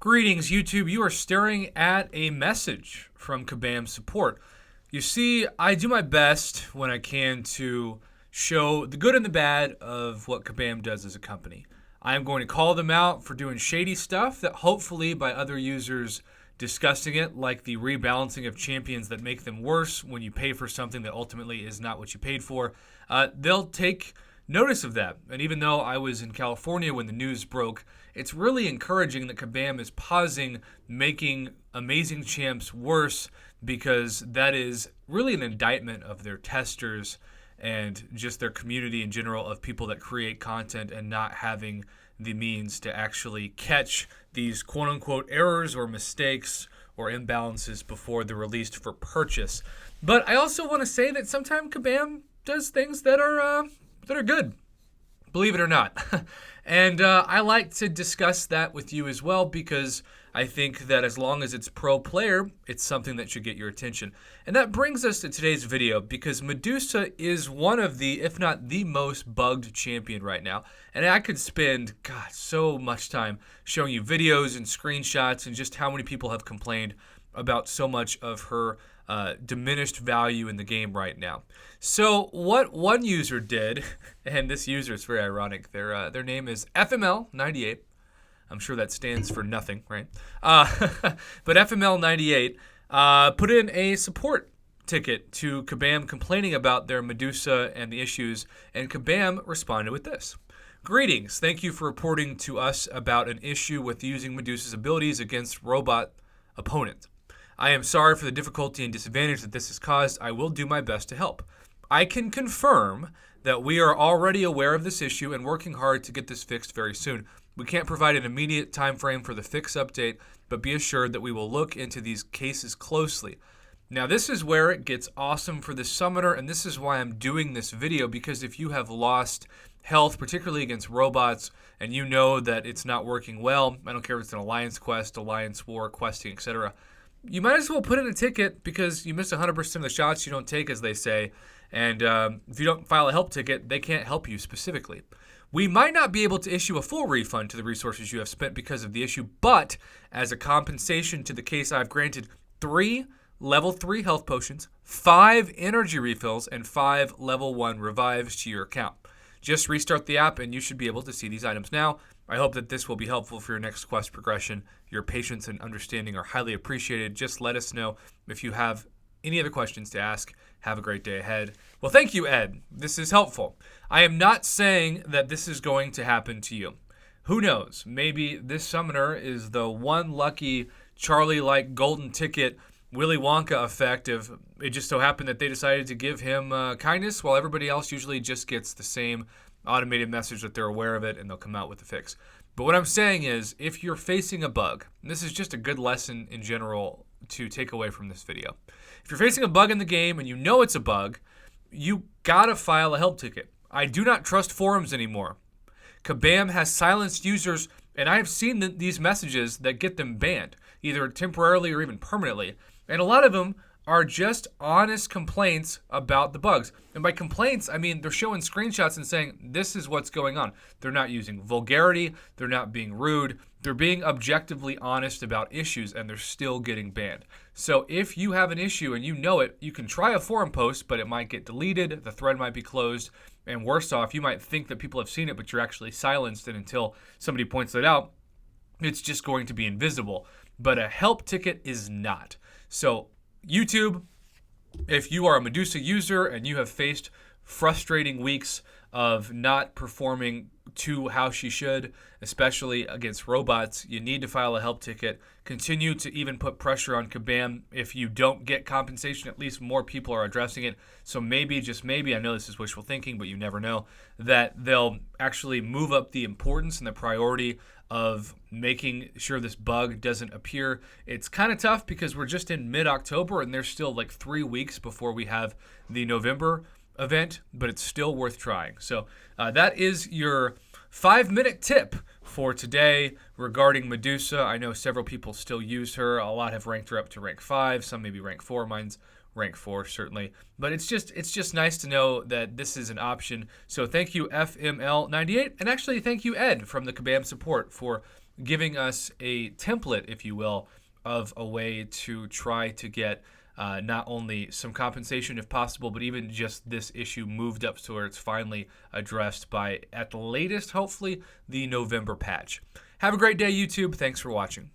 Greetings, YouTube. You are staring at a message from Kabam support. You see, I do my best when I can to show the good and the bad of what Kabam does as a company. I am going to call them out for doing shady stuff that hopefully by other users discussing it, like the rebalancing of champions that make them worse when you pay for something that ultimately is not what you paid for, they'll take notice of that. And even though I was in California when the news broke, it's really encouraging that Kabam is pausing making amazing champs worse, because that is really an indictment of their testers and just their community in general of people that create content and not having the means to actually catch these quote-unquote errors or mistakes or imbalances before they're released for purchase. But I also want to say that sometimes Kabam does things that are good, believe it or not. And I like to discuss that with you as well, because I think that as long as it's pro player, it's something that should get your attention. And that brings us to today's video, because Medusa is one of the, if not the most bugged champion right now. And I could spend, God, so much time showing you videos and screenshots and just how many people have complained about so much of her diminished value in the game right now. So what one user did, and this user is very ironic, their name is FML98. I'm sure that stands for nothing, right? But FML98 put in a support ticket to Kabam complaining about their Medusa and the issues, and Kabam responded with this. Greetings. Thank you for reporting to us about an issue with using Medusa's abilities against robot opponents. I am sorry for the difficulty and disadvantage that this has caused. I will do my best to help. I can confirm that we are already aware of this issue and working hard to get this fixed very soon. We can't provide an immediate time frame for the fix update, but be assured that we will look into these cases closely. Now, this is where it gets awesome for the summoner, and this is why I'm doing this video, because if you have lost health, particularly against robots, and you know that it's not working well, I don't care if it's an alliance quest, alliance war, questing, etc., you might as well put in a ticket, because you miss 100% of the shots you don't take, as they say. And if you don't file a help ticket, they can't help you specifically. We might not be able to issue a full refund to the resources you have spent because of the issue, but as a compensation to the case, I've granted 3 level 3 health potions, 5 energy refills, and 5 level 1 revives to your account. Just restart the app and you should be able to see these items now. I hope that this will be helpful for your next quest progression. Your patience and understanding are highly appreciated. Just let us know if you have any other questions to ask. Have a great day ahead. Well, thank you, Ed. This is helpful. I am not saying that this is going to happen to you. Who knows? Maybe this summoner is the one lucky Charlie-like golden ticket Willy Wonka effect of it just so happened that they decided to give him kindness, while everybody else usually just gets the same automated message that they're aware of it and they'll come out with a fix. But what I'm saying is, if you're facing a bug, and this is just a good lesson in general to take away from this video. If you're facing a bug in the game and you know it's a bug, you gotta file a help ticket. I do not trust forums anymore. Kabam has silenced users, and I have seen these messages that get them banned, either temporarily or even permanently. And a lot of them are just honest complaints about the bugs. And by complaints, I mean they're showing screenshots and saying this is what's going on. They're not using vulgarity, they're not being rude, they're being objectively honest about issues, and they're still getting banned. So if you have an issue and you know it, you can try a forum post, but it might get deleted, the thread might be closed, and worse off, you might think that people have seen it, but you're actually silenced, and until somebody points it out, it's just going to be invisible. But a help ticket is not. So YouTube, if you are a Medusa user and you have faced frustrating weeks of not performing to how she should, especially against robots, you need to file a help ticket. Continue to even put pressure on Kabam. If you don't get compensation, at least more people are addressing it. So maybe, just maybe, I know this is wishful thinking, but you never know, that they'll actually move up the importance and the priority of making sure this bug doesn't appear. It's kind of tough because we're just in mid-October and there's still like 3 weeks before we have the November event, but it's still worth trying. So that is your 5-minute tip for today regarding Medusa. I know several people still use her. A lot have ranked her up to rank 5, some maybe rank 4. Mine's rank 4 certainly, but it's just nice to know that this is an option. So thank you FML98, and actually thank you Ed from the Kabam support for giving us a template, if you will, of a way to try to get not only some compensation if possible, but even just this issue moved up to where it's finally addressed by, at the latest, hopefully, the November patch. Have a great day, YouTube. Thanks for watching.